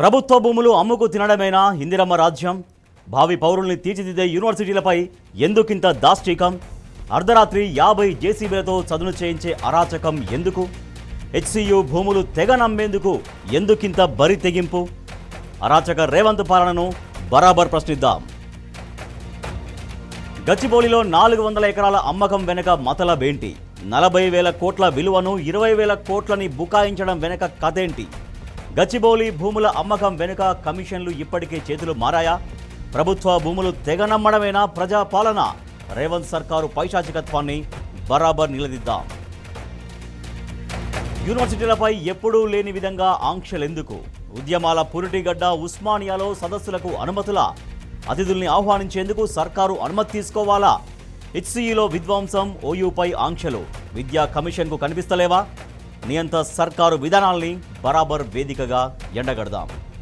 ప్రభుత్వ భూములు అమ్ముకు తినడమేనా ఇందిరమ్మ రాజ్యం? భావి పౌరుల్ని తీర్చిదిద్దే యూనివర్సిటీలపై ఎందుకింత దాష్టీకం? అర్ధరాత్రి 50 జేసీబీలతో చదును చేయించే అరాచకం ఎందుకు? హెచ్సియు భూములు తెగ నమ్మేందుకు ఎందుకింత బరి తెగింపు? అరాచక రేవంత్ పాలనను బరాబర్ ప్రశ్నిద్దాం. గచ్చిబౌలిలో 400 ఎకరాల అమ్మకం వెనక మతలబేంటి? 40,000 కోట్ల విలువను 20,000 కోట్లని బుకాయించడం వెనక కథేంటి? గచ్చిబౌలి భూముల అమ్మకం వెనుక కమిషన్లు ఇప్పటికే చేతులు మారాయా? ప్రభుత్వ భూములు తెగ నమ్మడమేనా ప్రజాపాలన? రేవంత్ సర్కారు పైశాచికత్వాన్ని బరాబర్ నిలదీద్దాం. యూనివర్సిటీలపై ఎప్పుడూ లేని విధంగా ఆంక్షలెందుకు? ఉద్యమాల పురిటిగడ్డ ఉస్మానియాలో సదస్సులకు అనుమతుల? అతిథుల్ని ఆహ్వానించేందుకు సర్కారు అనుమతి తీసుకోవాలా? హెచ్సిఈలో విధ్వంసం, ఓయూపై ఆంక్షలు విద్యా కమిషన్కు కనిపిస్తలేవా? నియంత సర్కారు విధానాల్ని బరాబర్ వేదికగా ఎండగడదాం.